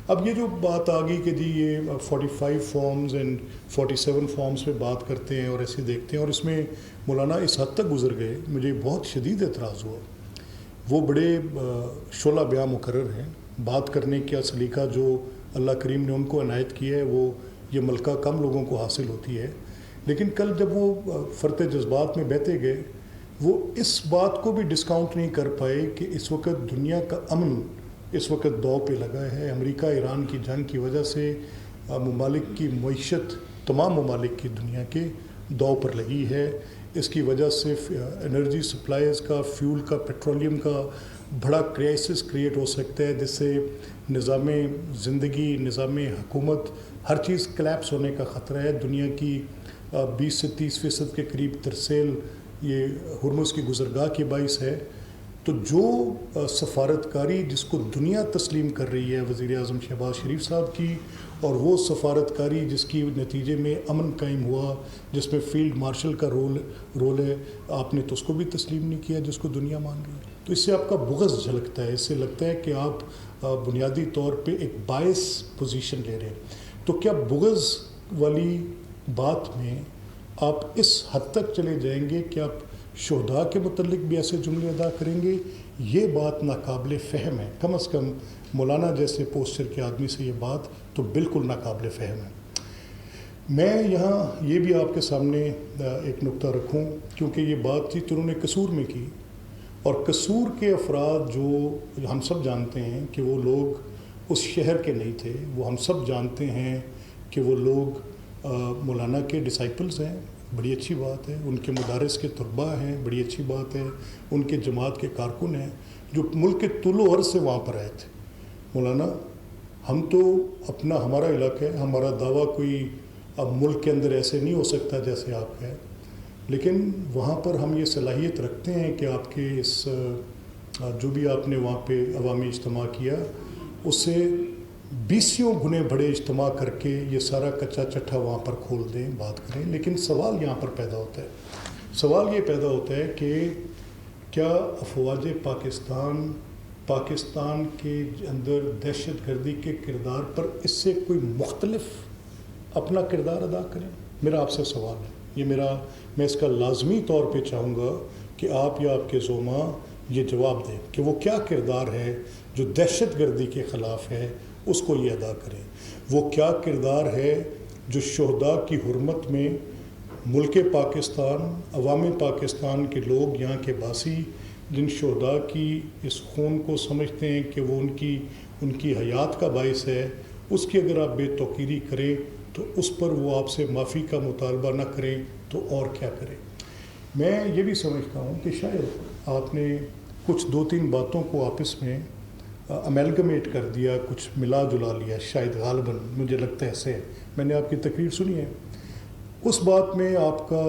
اب یہ جو بات آ گئی کہ جی یہ 45 فارمز اینڈ 47 فارمز پہ بات کرتے ہیں اور ایسے دیکھتے ہیں، اور اس میں مولانا اس حد تک گزر گئے، مجھے بہت شدید اعتراض ہوا۔ وہ بڑے شعلہ بیاں مقرر ہیں، بات کرنے کا سلیقہ جو اللہ کریم نے ان کو عنایت کیا ہے وہ یہ ملکہ کم لوگوں کو حاصل ہوتی ہے، لیکن کل جب وہ فرط جذبات میں بہتے گئے، وہ اس بات کو بھی ڈسکاؤنٹ نہیں کر پائے کہ اس وقت دنیا کا امن اس وقت داؤ پہ لگا ہے۔ امریکہ ایران کی جنگ کی وجہ سے ممالک کی معیشت، تمام ممالک کی دنیا کے داؤ پر لگی ہے۔ اس کی وجہ سے انرجی سپلائیز کا، فیول کا، پیٹرولیم کا بڑا کرائسس کریٹ ہو سکتا ہے، جس سے نظام زندگی، نظام حکومت، ہر چیز کلیپس ہونے کا خطرہ ہے۔ دنیا کی 20 سے 30% کے قریب ترسیل یہ ہرمز کی گزرگاہ کے باعث ہے۔ تو جو سفارتکاری جس کو دنیا تسلیم کر رہی ہے وزیر اعظم شہباز شریف صاحب کی، اور وہ سفارتکاری جس کی نتیجے میں امن قائم ہوا، جس میں فیلڈ مارشل کا رول ہے، آپ نے تو اس کو بھی تسلیم نہیں کیا جس کو دنیا مان رہی ہے۔ تو اس سے آپ کا بغض جھلکتا ہے، اس سے لگتا ہے کہ آپ بنیادی طور پہ ایک باعث پوزیشن لے رہے ہیں۔ تو کیا بغض والی بات میں آپ اس حد تک چلے جائیں گے کہ آپ شہداء کے متعلق بھی ایسے جملے ادا کریں گے؟ یہ بات ناقابل فہم ہے، کم از کم مولانا جیسے پوسچر کے آدمی سے یہ بات تو بالکل ناقابل فہم ہے۔ میں یہاں یہ بھی آپ کے سامنے ایک نقطہ رکھوں، کیونکہ یہ بات چیت انہوں نے قصور میں کی، اور قصور کے افراد جو ہم سب جانتے ہیں کہ وہ لوگ اس شہر کے نہیں تھے، وہ ہم سب جانتے ہیں کہ وہ لوگ مولانا کے ڈسائپلز ہیں، بڑی اچھی بات ہے، ان کے مدارس کے طلباء ہیں، بڑی اچھی بات ہے، ان کے جماعت کے کارکن ہیں جو ملک کے طول و عرض سے وہاں پر آئے تھے۔ مولانا ہم تو ہمارا علاقہ ہے، ہمارا دعویٰ کوئی اب ملک کے اندر ایسے نہیں ہو سکتا جیسے آپ ہے، لیکن وہاں پر ہم یہ صلاحیت رکھتے ہیں کہ آپ کے اس جو بھی آپ نے وہاں پہ عوامی اجتماع کیا، اس سے 20 گنے بڑے اجتماع کر کے یہ سارا کچا چٹھا وہاں پر کھول دیں، بات کریں۔ لیکن سوال یہاں پر پیدا ہوتا ہے، سوال یہ پیدا ہوتا ہے کہ کیا افواج پاکستان کے اندر دہشت گردی کے کردار پر اس سے کوئی مختلف اپنا کردار ادا کریں؟ میرا آپ سے سوال ہے، میں اس کا لازمی طور پہ چاہوں گا کہ آپ یا آپ کے زعماء یہ جواب دیں کہ وہ کیا کردار ہے جو دہشت گردی کے خلاف ہے، اس کو یہ ادا کریں۔ وہ کیا کردار ہے جو شہداء کی حرمت میں ملک پاکستان، عوام پاکستان کے لوگ، یہاں کے باسی، جن شہداء کی اس خون کو سمجھتے ہیں کہ وہ ان کی حیات کا باعث ہے، اس کی اگر آپ بے توقیری کریں تو اس پر وہ آپ سے معافی کا مطالبہ نہ کریں تو اور کیا کریں؟ میں یہ بھی سمجھتا ہوں کہ شاید آپ نے کچھ 2-3 باتوں کو آپس میں امیلگمیٹ کر دیا، کچھ ملا جلا لیا، شاید غالباً مجھے لگتا ہے ایسے ہے۔ میں نے آپ کی تقریر سنی ہے، اس بات میں آپ کا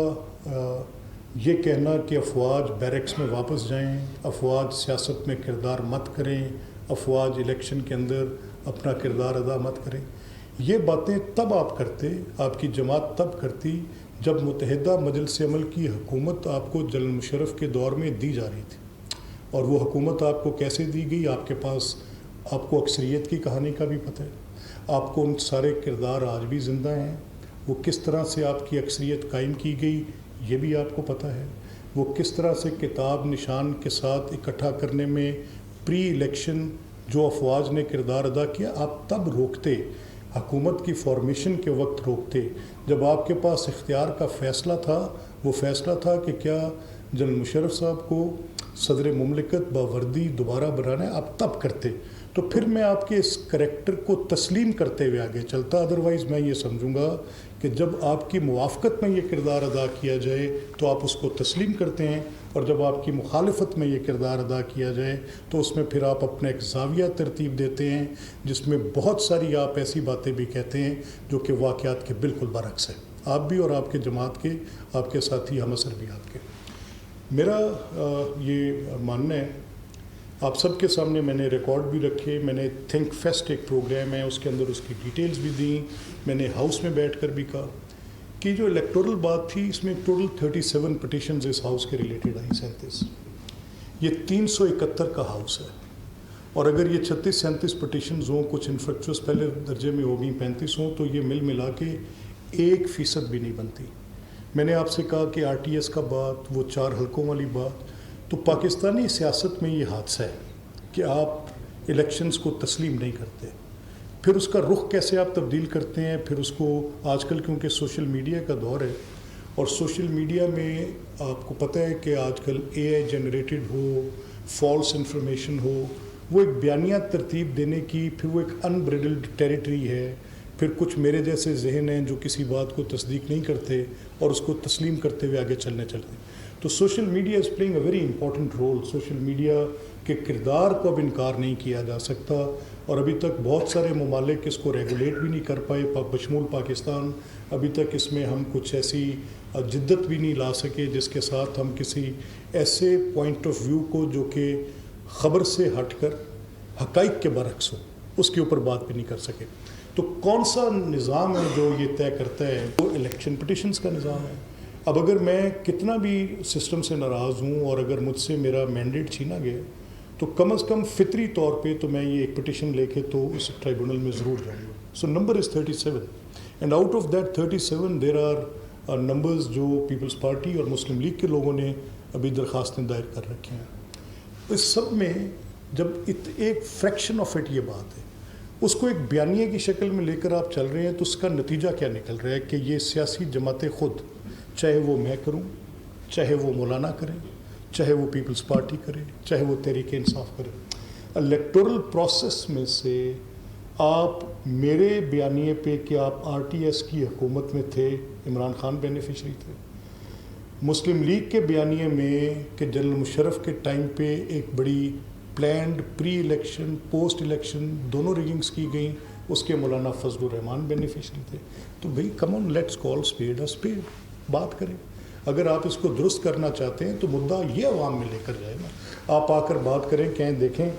یہ کہنا کہ افواج بیرکس میں واپس جائیں، افواج سیاست میں کردار مت کریں، افواج الیکشن کے اندر اپنا کردار ادا مت کریں، یہ باتیں تب آپ کرتے، آپ کی جماعت تب کرتی جب متحدہ مجلس عمل کی حکومت آپ کو جنرل مشرف کے دور میں دی جا رہی تھی، اور وہ حکومت آپ کو کیسے دی گئی، آپ کے پاس آپ کو اکثریت کی کہانی کا بھی پتہ ہے، آپ کو ان سارے کردار آج بھی زندہ ہیں، وہ کس طرح سے آپ کی اکثریت قائم کی گئی یہ بھی آپ کو پتہ ہے، وہ کس طرح سے کتاب نشان کے ساتھ اکٹھا کرنے میں پری الیکشن جو افواج نے کردار ادا کیا، آپ تب روکتے، حکومت کی فارمیشن کے وقت روکتے، جب آپ کے پاس اختیار کا فیصلہ تھا، وہ فیصلہ تھا کہ کیا جنرل مشرف صاحب کو صدر مملکت باوردی دوبارہ بنانا ہے، آپ تب کرتے۔ تو پھر میں آپ کے اس کریکٹر کو تسلیم کرتے ہوئے آگے چلتا، ادروائز میں یہ سمجھوں گا کہ جب آپ کی موافقت میں یہ کردار ادا کیا جائے تو آپ اس کو تسلیم کرتے ہیں، اور جب آپ کی مخالفت میں یہ کردار ادا کیا جائے تو اس میں پھر آپ اپنا ایک زاویہ ترتیب دیتے ہیں، جس میں بہت ساری آپ ایسی باتیں بھی کہتے ہیں جو کہ واقعات کے بالکل برعکس ہے، آپ بھی اور آپ کے جماعت کے، آپ کے ساتھی ہم اثر بھی آپ کے۔ میرا یہ ماننا ہے، آپ سب کے سامنے میں نے ریکارڈ بھی رکھے، میں نے تھنک فیسٹ ایک پروگرام ہے اس کے اندر اس کی ڈیٹیلز بھی دیں، میں نے ہاؤس میں بیٹھ کر بھی کہا کہ جو الیکٹورل بات تھی اس میں ٹوٹل 37 پٹیشنز اس ہاؤس کے ریلیٹڈ آئی، 37، یہ 371 کا ہاؤس ہے، اور اگر یہ 36-37 پٹیشنز ہوں، کچھ انفریکچوس پہلے درجے میں ہو گئیں 35 ہوں، تو یہ ملا کے 1% بھی نہیں بنتی۔ میں نے آپ سے کہا کہ RTS کا بات، وہ 4 حلقوں والی بات، تو پاکستانی سیاست میں یہ حادثہ ہے کہ آپ الیکشنز کو تسلیم نہیں کرتے، پھر اس کا رخ کیسے آپ تبدیل کرتے ہیں، پھر اس کو آج کل کیونکہ سوشل میڈیا کا دور ہے، اور سوشل میڈیا میں آپ کو پتہ ہے کہ آج کل AI جنریٹڈ ہو، فالس انفارمیشن ہو، وہ ایک بیانیہ ترتیب دینے کی پھر وہ ایک انبریڈلڈ ٹیریٹری ہے۔ پھر کچھ میرے جیسے ذہن ہیں جو کسی بات کو تصدیق نہیں کرتے اور اس کو تسلیم کرتے ہوئے آگے چلتے ہیں۔ تو social media is playing a very important role. Social media کے کردار کو اب انکار نہیں کیا جا سکتا، اور ابھی تک بہت سارے ممالک اس کو ریگولیٹ بھی نہیں کر پائے، بشمول پاکستان۔ ابھی تک اس میں ہم کچھ ایسی جدت بھی نہیں لا سکے جس کے ساتھ ہم کسی ایسے پوائنٹ آف ویو کو جو کہ خبر سے ہٹ کر حقائق کے برعکس ہو، اس کے اوپر بات بھی نہیں کر سکے۔ تو کون سا نظام ہے جو یہ طے کرتا ہے؟ وہ الیکشن پٹیشنز کا نظام ہے۔ اب اگر میں کتنا بھی سسٹم سے ناراض ہوں اور اگر مجھ سے میرا مینڈیٹ چھینا گیا تو کم از کم فطری طور پہ تو میں یہ ایک پٹیشن لے کے تو اس ٹرائبونل میں ضرور جاؤں گا۔ So number is 37، and out of that 37 there are numbers جو پیپلز پارٹی اور مسلم لیگ کے لوگوں نے ابھی درخواستیں دائر کر رکھی ہیں۔ اس سب میں جب ایک فریکشن آف اٹ یہ بات ہے، اس کو ایک بیانیے کی شکل میں لے کر آپ چل رہے ہیں، تو اس کا نتیجہ کیا نکل رہا ہے کہ یہ سیاسی جماعتیں خود، چاہے وہ میں کروں، چاہے وہ مولانا کریں، چاہے وہ پیپلز پارٹی کرے، چاہے وہ تحریک انصاف کرے، الیکٹورل پروسیس میں سے آپ میرے بیانیے پہ کہ آپ RTS کی حکومت میں تھے، عمران خان بینیفیشری تھے، مسلم لیگ کے بیانیے میں کہ جنرل مشرف کے ٹائم پہ ایک بڑی پلانڈ پری الیکشن پوسٹ الیکشن دونوں ریگنگز کی گئیں، اس کے مولانا فضل الرحمان بینیفیشری تھے۔ تو بھئی come on let's call spade a spade, بات کریں۔ اگر آپ اس کو درست کرنا چاہتے ہیں تو مدعا یہ عوام میں لے کر جائے نا، آپ آ کر بات کریں، کہیں دیکھیں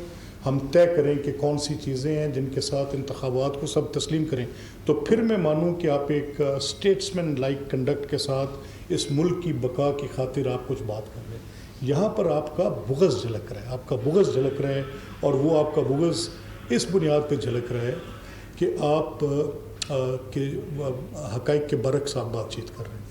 ہم طے کریں کہ کون سی چیزیں ہیں جن کے ساتھ انتخابات کو سب تسلیم کریں، تو پھر میں مانوں کہ آپ ایک اسٹیٹسمین لائک کنڈکٹ کے ساتھ اس ملک کی بقا کی خاطر آپ کچھ بات کر رہے ہیں۔ یہاں پر آپ کا بغض جھلک رہا ہے، آپ کا بغض جھلک رہا ہے، اور وہ آپ کا بغض اس بنیاد پہ جھلک رہا ہے کہ آپ کے حقائق کے برعکس آپ بات چیت کر رہے ہیں۔